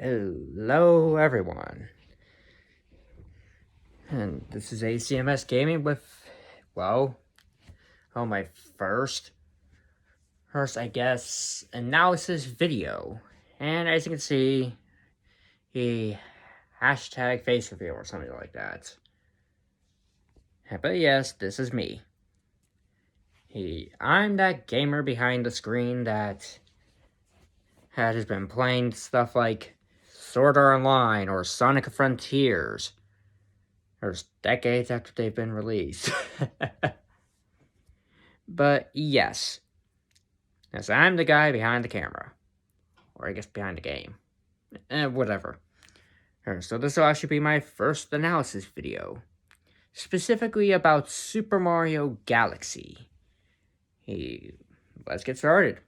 Hello, everyone. And this is ACMS Gaming with, my first, I guess, analysis video. And as you can see, a hashtag face reveal or something like that. But yes, this is me. I'm that gamer behind the screen that has been playing stuff like Sword Art Online or Sonic Frontiers. There's decades after they've been released. But yes, I'm the guy behind the camera. Or I guess behind the game. Whatever. So this will actually be my first analysis video. Specifically about Super Mario Galaxy. Let's get started.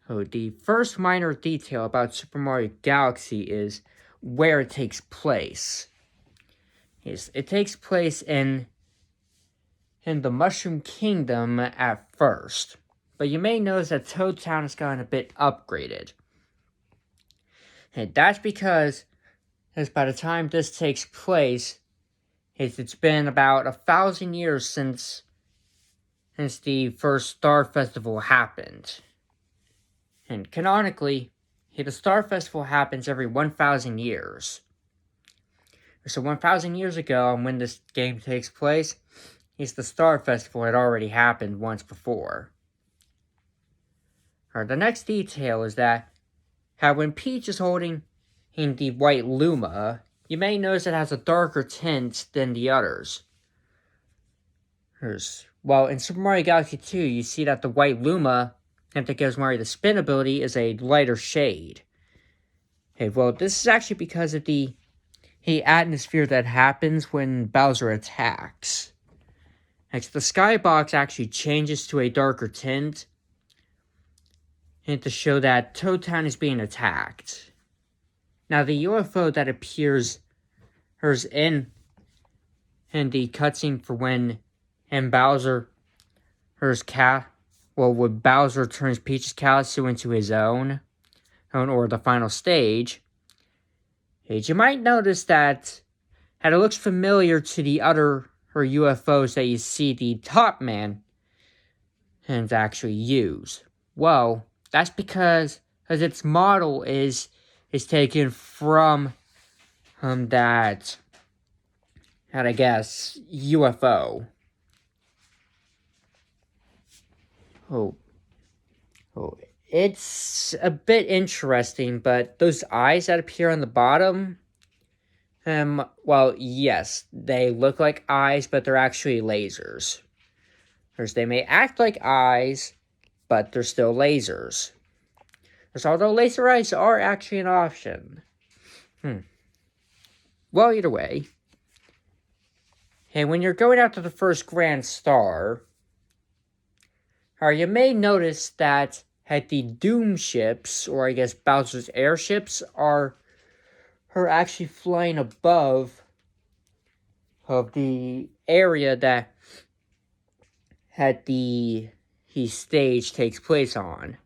The first minor detail about Super Mario Galaxy is where it takes place. It takes place in the Mushroom Kingdom at first, but you may notice that Toad Town has gotten a bit upgraded. And that's because by the time this takes place, it's been about 1,000 years since the first Star Festival happened. And canonically, the Star Festival happens every 1,000 years. So 1,000 years ago, when this game takes place, the Star Festival had already happened once before. The next detail is that how when Peach is holding the white Luma, you may notice it has a darker tint than the others. In Super Mario Galaxy 2, you see that the white Luma, that gives Mario the spin ability, is a lighter shade. This is actually because of the atmosphere that happens when Bowser attacks. Next, the skybox actually changes to a darker tint and to show that Toad Town is being attacked. Now, the UFO that appears in the cutscene for when Bowser when Bowser turns Peach's Kalatsu into his own, or the final stage, you might notice that it looks familiar to the other UFOs that you see the Top Man and actually use. Well, that's because its model is taken from that I guess UFO. It's a bit interesting, but those eyes that appear on the bottom, yes, they look like eyes, but they're actually lasers. They may act like eyes, but they're still lasers. Although laser eyes are actually an option. Well, either way. When you're going out to the first Grand Star, you may notice that the Doom ships, or I guess Bowser's airships, are actually flying above of the area that the stage takes place on.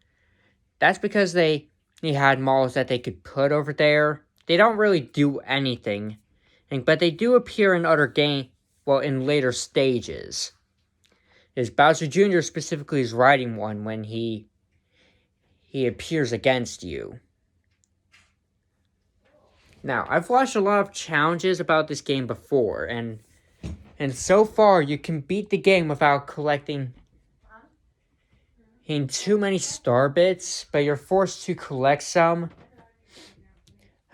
That's because they had models that they could put over there. They don't really do anything, but they do appear in other in later stages. Bowser Jr. specifically is riding one when he appears against you. Now, I've watched a lot of challenges about this game before, and so far you can beat the game without collecting too many star bits, but you're forced to collect some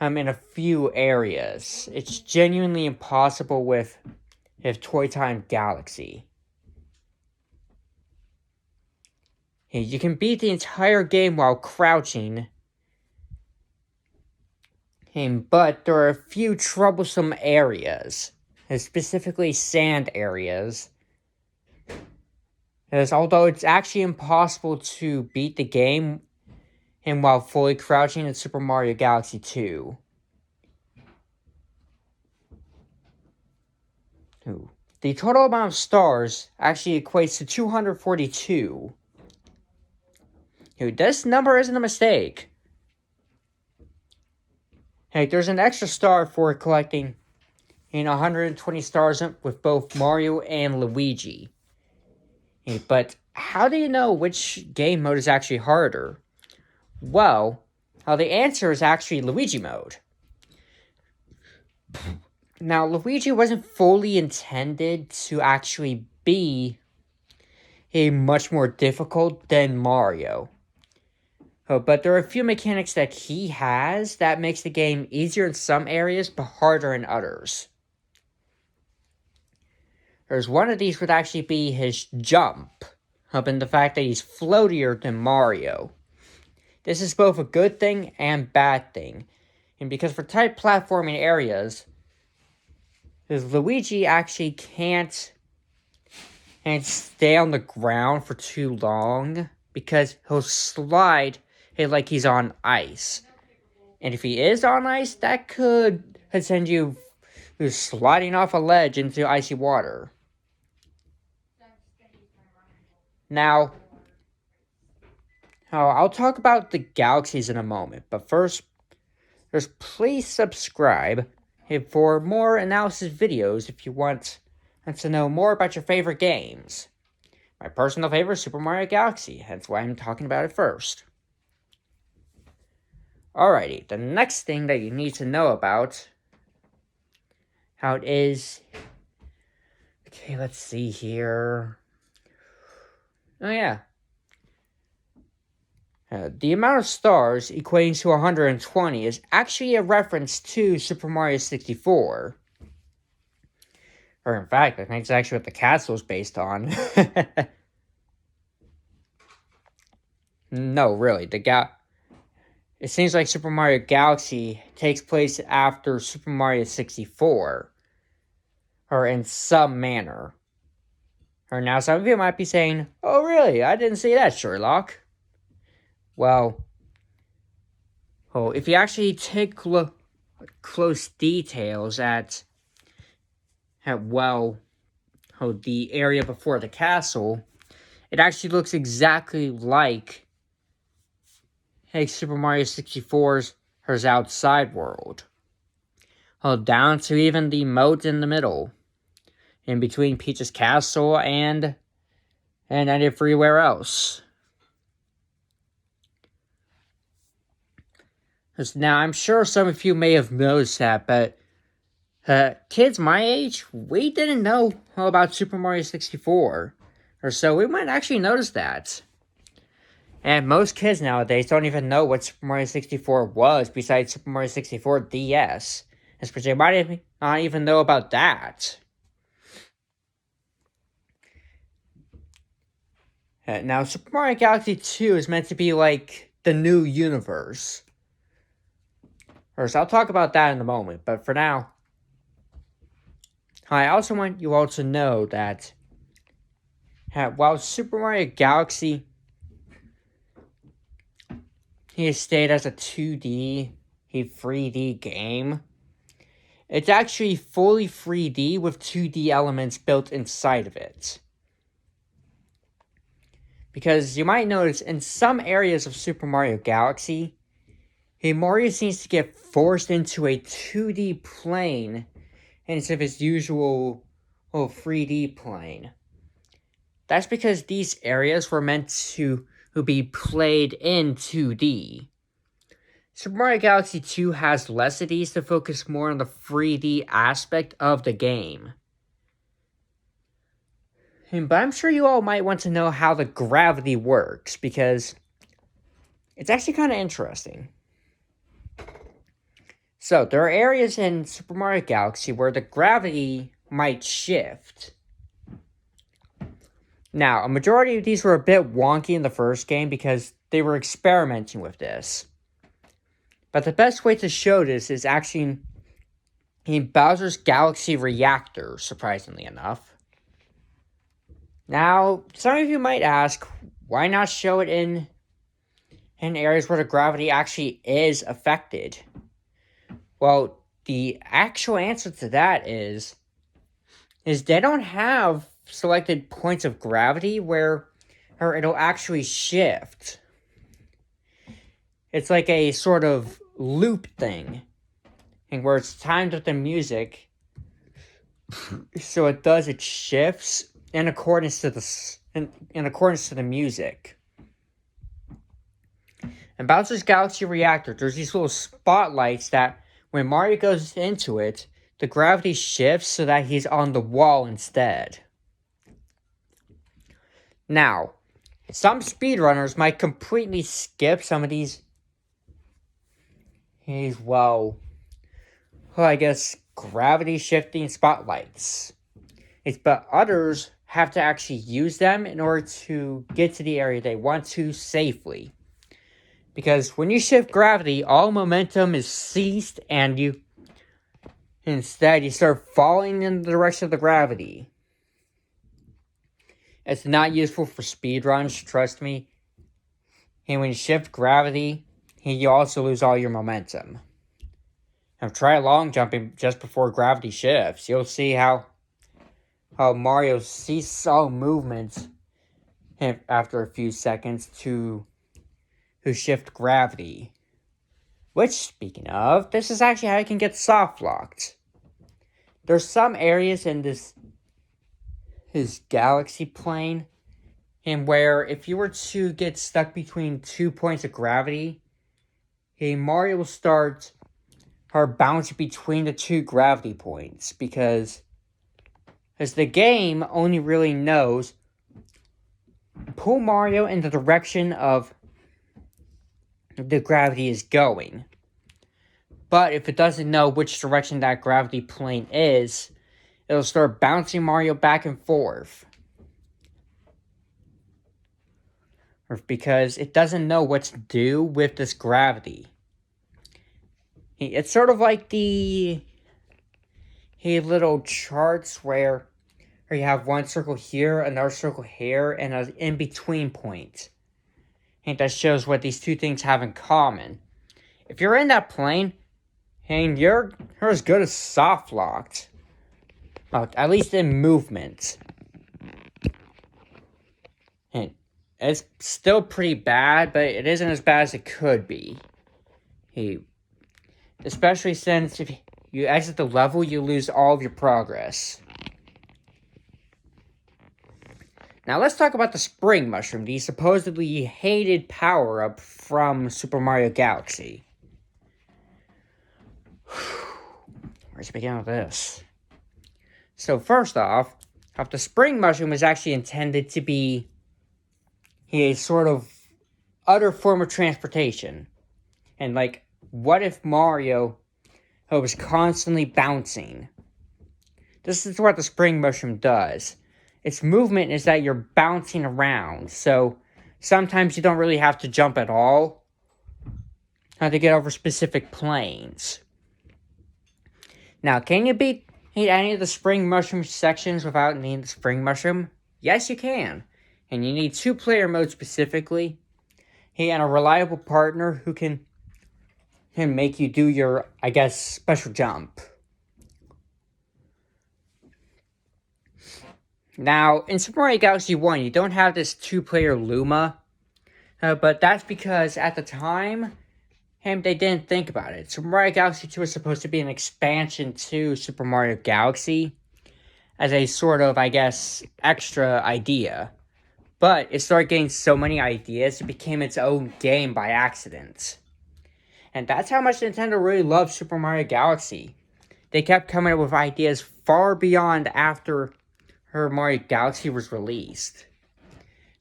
in a few areas. It's genuinely impossible with Toy Time Galaxy. You can beat the entire game while crouching, but there are a few troublesome areas, specifically sand areas. Although it's actually impossible to beat the game while fully crouching in Super Mario Galaxy 2. The total amount of stars actually equates to 242. This number isn't a mistake. Hey, there's an extra star for collecting 120 stars with both Mario and Luigi. Hey, but how do you know which game mode is actually harder? Well, the answer is actually Luigi mode. Now, Luigi wasn't fully intended to actually be much more difficult than Mario. But there are a few mechanics that he has that makes the game easier in some areas but harder in others. There's one of these would actually be his jump, and the fact that he's floatier than Mario. This is both a good thing and bad thing, and because for tight platforming areas, Luigi actually can't stay on the ground for too long because he'll slide like he's on ice. And if he is on ice, that could send you sliding off a ledge into icy water. Now, I'll talk about the galaxies in a moment, but first, please subscribe for more analysis videos if you want to know more about your favorite games. My personal favorite is Super Mario Galaxy, hence why I'm talking about it first. Alrighty, the next thing that you need to know about how it is. Okay, let's see here. Oh yeah. The amount of stars equating to 120 is actually a reference to Super Mario 64. Or in fact, I think it's actually what the castle is based on. No, really, it seems like Super Mario Galaxy takes place after Super Mario 64. Or in some manner. Or now some of you might be saying, oh really, I didn't see that, Sherlock. Well, if you actually take close details at the area before the castle, it actually looks exactly like Super Mario 64's outside world. Down to even the moat in the middle, in between Peach's castle and everywhere else. Now, I'm sure some of you may have noticed that, but kids my age, we didn't know about Super Mario 64. Or so we might actually notice that. And most kids nowadays don't even know what Super Mario 64 was besides Super Mario 64 DS. They might not even know about that. Now, Super Mario Galaxy 2 is meant to be like the new universe. So I'll talk about that in a moment, but for now, I also want you all to know that while Super Mario Galaxy has stayed as a 2D, 3D game, it's actually fully 3D with 2D elements built inside of it. Because you might notice in some areas of Super Mario Galaxy, Mario seems to get forced into a 2D plane instead of his usual 3D plane. That's because these areas were meant to be played in 2D. Super Mario Galaxy 2 has less of these to focus more on the 3D aspect of the game. But I'm sure you all might want to know how the gravity works, because it's actually kind of interesting. So, there are areas in Super Mario Galaxy where the gravity might shift. Now, a majority of these were a bit wonky in the first game because they were experimenting with this. But the best way to show this is actually in Bowser's Galaxy Reactor, surprisingly enough. Now, some of you might ask, why not show it in areas where the gravity actually is affected? Well, the actual answer to that is they don't have selected points of gravity where it'll actually shift. It's like a sort of loop thing. and where it's timed with the music, so it shifts in accordance to the music. In Bowser's Galaxy Reactor, there's these little spotlights that when Mario goes into it, the gravity shifts so that he's on the wall instead. Now, some speedrunners might completely skip some of these, I guess, gravity shifting spotlights. But others have to actually use them in order to get to the area they want to safely. Because when you shift gravity, all momentum is ceased and instead you start falling in the direction of the gravity. It's not useful for speedruns, trust me. And when you shift gravity, you also lose all your momentum. Now try long jumping just before gravity shifts. You'll see how Mario ceases all movement after a few seconds to shift gravity. Which, speaking of, this is actually how you can get soft locked. There's some areas in his galaxy plane and where if you were to get stuck between 2 points of gravity, Mario will start bouncing between the 2 gravity points because as the game only really knows pull Mario in the direction of the gravity is going. But if it doesn't know which direction that gravity plane is, it'll start bouncing Mario back and forth. Because it doesn't know what to do with this gravity. It's sort of like the little charts where you have one circle here, another circle here, and an in-between point. And that shows what these two things have in common. If you're in that plane, and you're as good as soft locked. At least in movement. And it's still pretty bad, but it isn't as bad as it could be. Especially since if you exit the level, you lose all of your progress. Now let's talk about the Spring Mushroom, the supposedly hated power-up from Super Mario Galaxy. Where's the beginning of this? So first off, the Spring Mushroom is actually intended to be a sort of other form of transportation. And what if Mario was constantly bouncing? This is what the Spring Mushroom does. Its movement is that you're bouncing around, so sometimes you don't really have to jump at all to get over specific planes. Now, can you beat any of the Spring Mushroom sections without needing the Spring Mushroom? Yes, you can. And you need 2-player mode specifically. And a reliable partner who can make you do your, special jump. Now, in Super Mario Galaxy 1, you don't have this 2-player Luma. But that's because at the time, they didn't think about it. Super Mario Galaxy 2 is supposed to be an expansion to Super Mario Galaxy as a sort of, extra idea. But it started getting so many ideas, it became its own game by accident. And that's how much Nintendo really loved Super Mario Galaxy. They kept coming up with ideas far beyond after Mario Galaxy was released.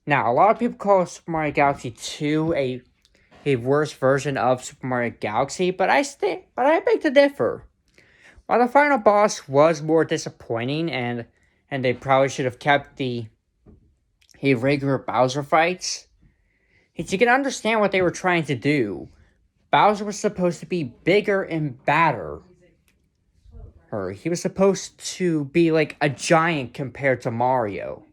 Now, a lot of people call Super Mario Galaxy 2 a worse version of Super Mario Galaxy, but I beg to differ. While the final boss was more disappointing, and they probably should have kept the regular Bowser fights, you can understand what they were trying to do. Bowser was supposed to be bigger and badder. He was supposed to be like a giant compared to Mario.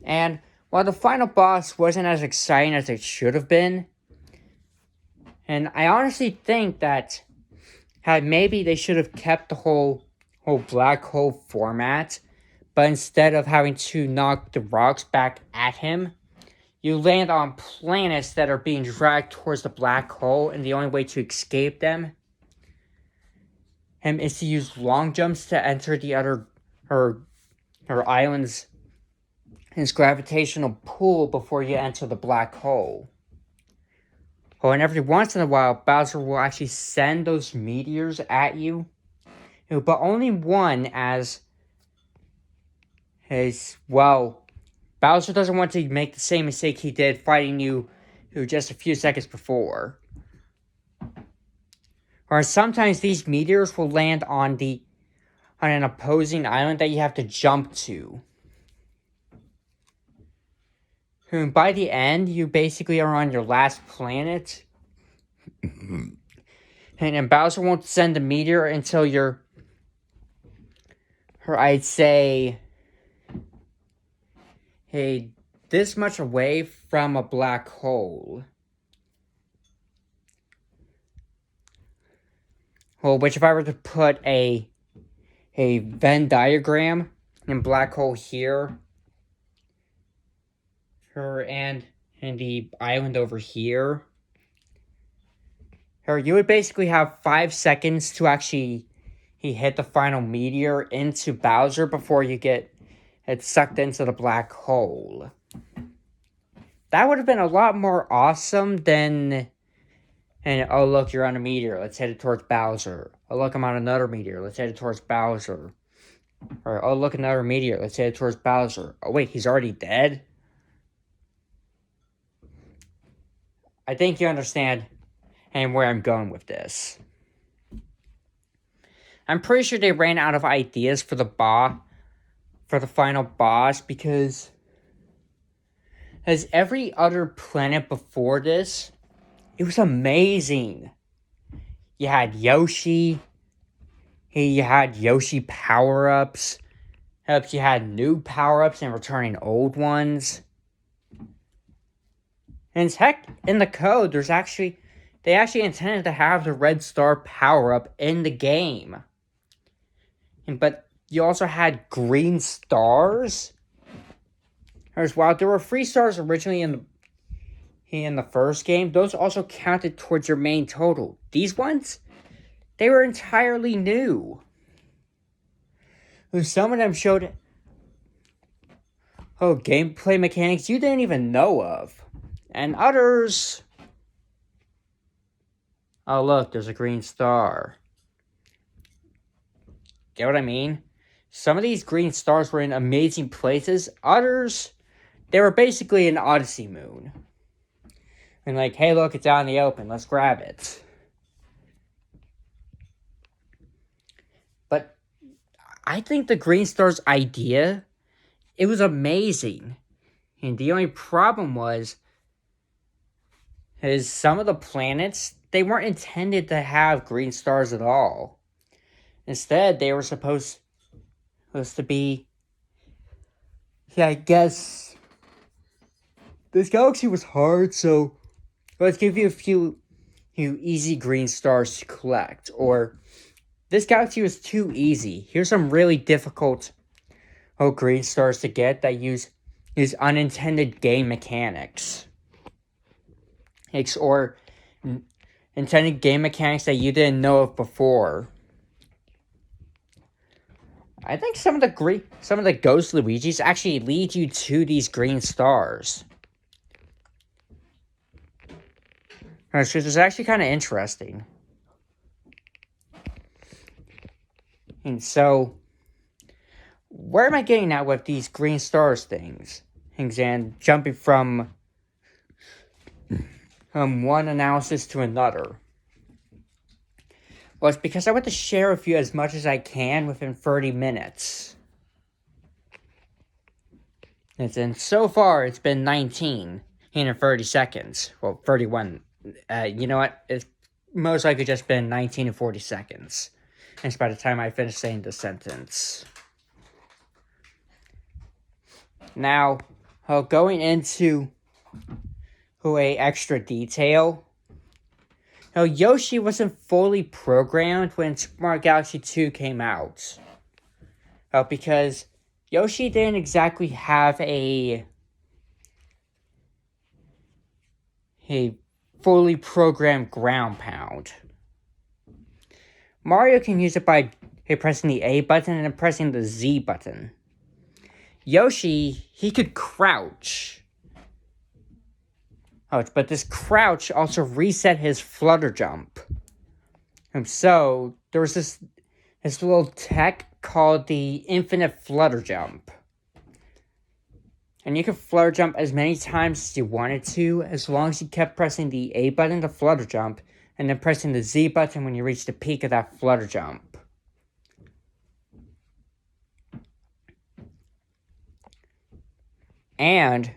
And while the final boss wasn't as exciting as it should have been, and I honestly think that maybe they should have kept the whole black hole format, but instead of having to knock the rocks back at him, you land on planets that are being dragged towards the black hole, and the only way to escape them is to use long jumps to enter the other her island's gravitational pull before you enter the black hole. Oh, and every once in a while, Bowser will actually send those meteors at you, but only one, as well, Bowser doesn't want to make the same mistake he did fighting you just a few seconds before. Or sometimes these meteors will land on an opposing island that you have to jump to. By the end, you basically are on your last planet. And Bowser won't send a meteor until you're, I'd say, this much away from a black hole. Well, which if I were to put a Venn diagram in black hole here, and the island over here, you would basically have 5 seconds to actually hit the final meteor into Bowser before you get sucked into the black hole. That would have been a lot more awesome than, oh look, you're on a meteor, let's head it towards Bowser. Oh look, I'm on another meteor, let's head it towards Bowser. Or, oh look, another meteor, let's head it towards Bowser. Oh wait, he's already dead? I think you understand where I'm going with this. I'm pretty sure they ran out of ideas for the final boss, because as every other planet before this, it was amazing. You had Yoshi. You had Yoshi power-ups. You had new power-ups and returning old ones. And heck, in the code, they actually intended to have the red star power-up in the game. But you also had green stars. As well, there were 3 stars originally in the first game. Those also counted towards your main total. These ones, they were entirely new. Some of them showed gameplay mechanics you didn't even know of. And others, oh look, there's a green star. Get what I mean? Some of these green stars were in amazing places. Others, they were basically an Odyssey moon. And like, hey look, it's out in the open, let's grab it. But I think the green stars idea, it was amazing. And the only problem is some of the planets, they weren't intended to have green stars at all. Instead, they were supposed to be, I guess, this galaxy was hard, so let's give you a few easy green stars to collect. Or, this galaxy was too easy. Here's some really difficult green stars to get that use unintended game mechanics. Or intended game mechanics that you didn't know of before. I think some of the Ghost Luigis actually lead you to these green stars. Which is actually kind of interesting. And so, where am I getting at with these green stars things? And jumping from one analysis to another. Well, it's because I want to share with you as much as I can within 30 minutes. And so far, it's been 19 in 30 seconds. Well, 31. You know what? It's most likely just been 19 and 40 seconds. And it's by the time I finish saying the sentence. Now, going into a extra detail. Now, Yoshi wasn't fully programmed when Super Mario Galaxy 2 came out. Because Yoshi didn't exactly have a a fully programmed ground pound. Mario can use it by pressing the A button and then pressing the Z button. Yoshi, he could crouch. Oh, but this crouch also reset his flutter jump. And so, there was this little tech called the infinite flutter jump. And you could flutter jump as many times as you wanted to, as long as you kept pressing the A button to flutter jump, and then pressing the Z button when you reach the peak of that flutter jump. And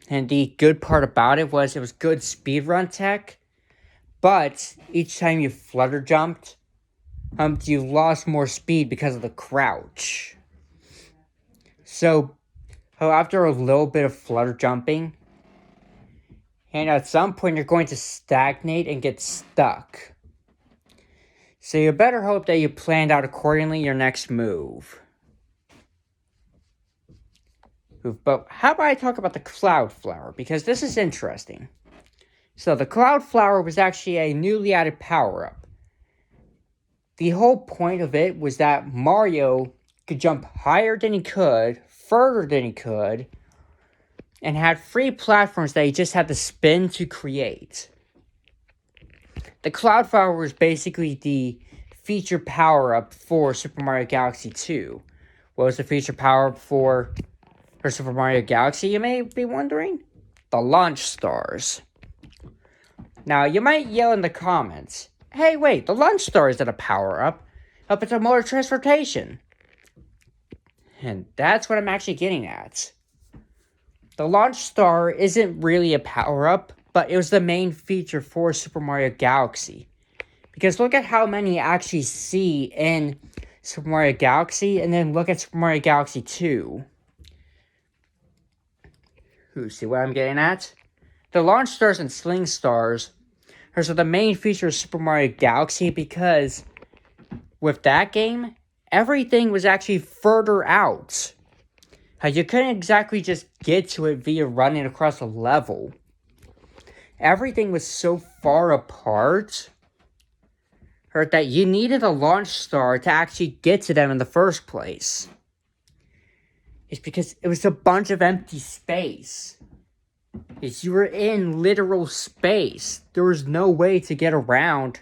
the good part about it was good speedrun tech, but each time you flutter jumped, you lost more speed because of the crouch. So, after a little bit of flutter jumping, and at some point you're going to stagnate and get stuck. So you better hope that you planned out accordingly your next move. But how about I talk about the Cloud Flower, because this is interesting. So the Cloud Flower was actually a newly added power-up. The whole point of it was that Mario could jump higher than he could, further than he could, and had free platforms that he just had to spin to create. The Cloud Flower was basically the feature power-up for Super Mario Galaxy 2. What was the feature power-up for Super Mario Galaxy, you may be wondering? The Launch Stars. Now, you might yell in the comments, hey, wait, the Launch Star isn't a power-up. It's a mode of transportation. And that's what I'm actually getting at. The Launch Star isn't really a power-up, but it was the main feature for Super Mario Galaxy. Because look at how many you actually see in Super Mario Galaxy, and then look at Super Mario Galaxy 2. See what I'm getting at? The Launch Stars and Sling Stars are the main feature of Super Mario Galaxy, because with that game, everything was actually further out. You couldn't exactly just get to it via running across a level. Everything was so far apart that you needed a Launch Star to actually get to them in the first place. It's because it was a bunch of empty space. You were in literal space. There was no way to get around.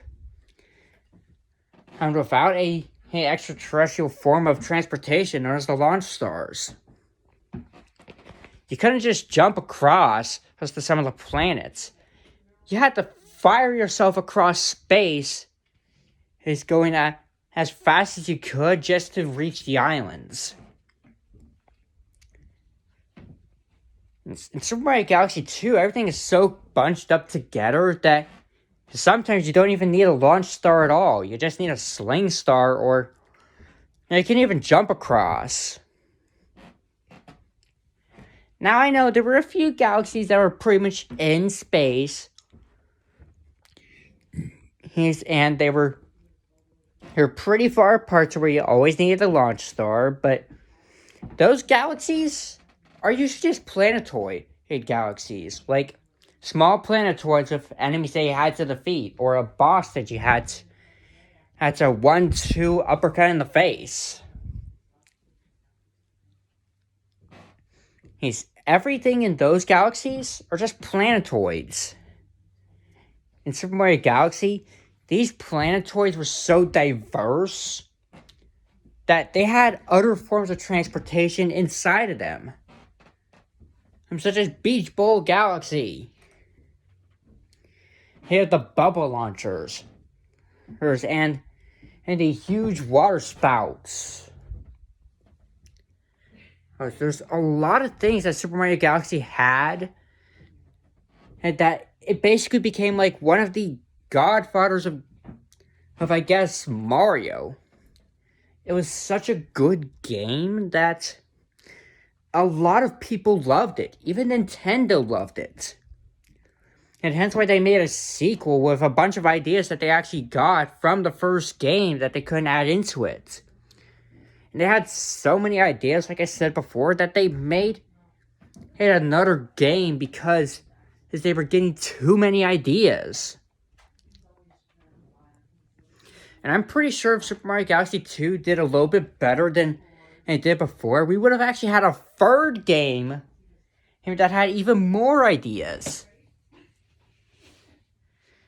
And without an extraterrestrial form of transportation known as the Launch Stars. You couldn't just jump across to some of the planets. You had to fire yourself across space, going as fast as you could just to reach the islands. In Super Mario Galaxy 2, everything is so bunched up together that sometimes you don't even need a Launch Star at all. You just need a Sling Star, or you can even jump across. Now, I know there were a few galaxies that were pretty much in space. And they were pretty far apart to where you always needed a Launch Star. But those galaxies are usually just planetoid galaxies. Like small planetoids with enemies that you had to defeat. Or a boss that you had to 1-2 uppercut in the face. Everything in those galaxies are just planetoids. In Super Mario Galaxy, these planetoids were so diverse that they had other forms of transportation inside of them. Such as Beach Bowl Galaxy. Here are the bubble launchers. And the huge water spouts. There's a lot of things that Super Mario Galaxy had, and that it basically became like one of the godfathers of I guess, Mario. It was such a good game that a lot of people loved it. Even Nintendo loved it. And hence why they made a sequel with a bunch of ideas that they actually got from the first game that they couldn't add into it. And they had so many ideas, like I said before, that they made another game because is they were getting too many ideas. And I'm pretty sure if Super Mario Galaxy 2 did a little bit better than it did before, we would have actually had a third game that had even more ideas.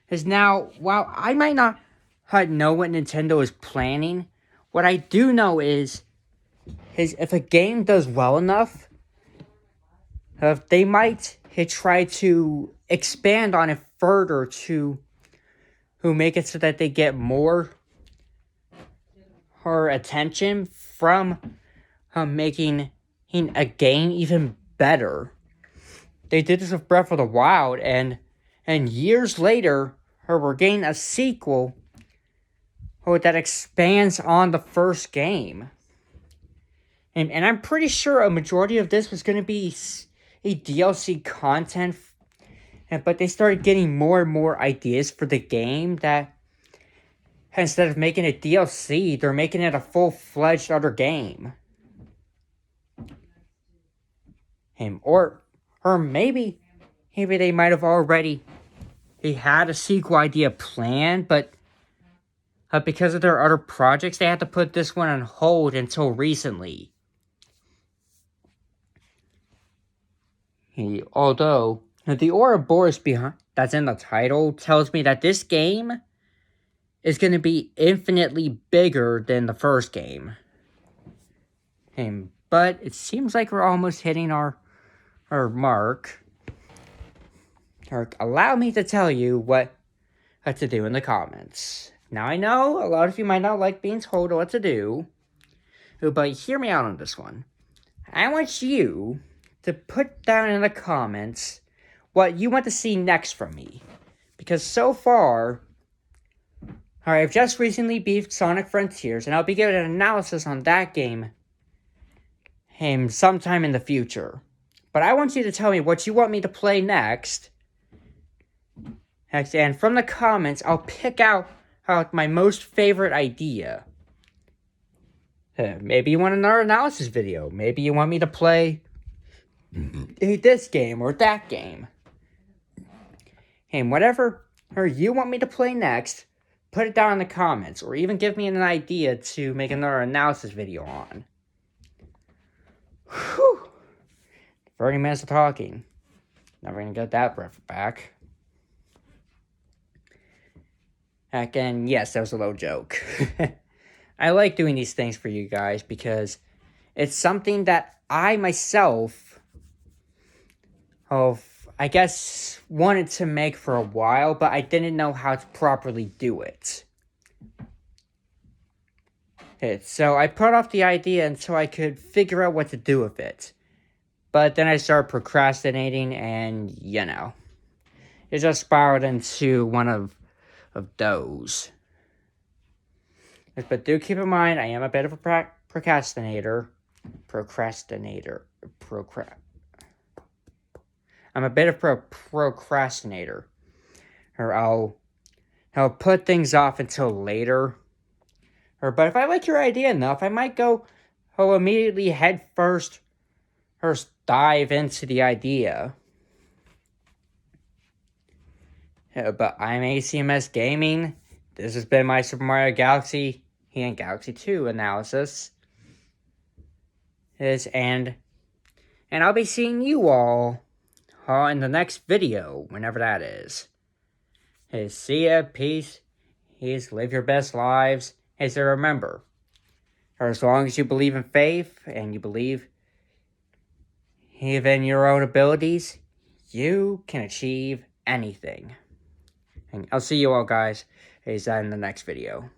Because now, while I might not know what Nintendo is planning, what I do know is if a game does well enough, they might try to expand on it further to make it so that they get more her attention from making a game even better. They did this with Breath of the Wild, and years later, we're getting a sequel that expands on the first game. And I'm pretty sure a majority of this was going to be a DLC content, but they started getting more and more ideas for the game that instead of making it DLC, they're making it a full-fledged other game. Or maybe they might have already had a sequel idea planned, but because of their other projects, they had to put this one on hold until recently. Although, the Ouroboros that's in the title tells me that this game is going to be infinitely bigger than the first game. But it seems like we're almost hitting our mark. Allow me to tell you what to do in the comments. Now, I know a lot of you might not like being told what to do, but hear me out on this one. I want you to put down in the comments what you want to see next from me. Because so far, I've just recently beat Sonic Frontiers, and I'll be giving an analysis on that game sometime in the future. But I want you to tell me what you want me to play next. And from the comments, I'll pick out my most favorite idea. Maybe you want another analysis video. Maybe you want me to play this game or that game. Whatever you want me to play next, put it down in the comments, or even give me an idea to make another analysis video on. Whew. 30 minutes of talking. Never gonna get that breath back. Again, yes, that was a low joke. I like doing these things for you guys because it's something that I myself I guess wanted to make for a while, but I didn't know how to properly do it. So I put off the idea until I could figure out what to do with it. But then I started procrastinating, and it just spiraled into one of those. But do keep in mind, I am a bit of a procrastinator. I'm a bit of a procrastinator. Or I'll put things off until later. But if I like your idea enough, I might go immediately head first or dive into the idea. But I'm ACMS Gaming. This has been my Super Mario Galaxy and Galaxy 2 analysis. And I'll be seeing you all in the next video, whenever that is. See ya, peace, live your best lives. So remember, as long as you believe in faith and you believe in your own abilities, you can achieve anything. And I'll see you all guys in the next video.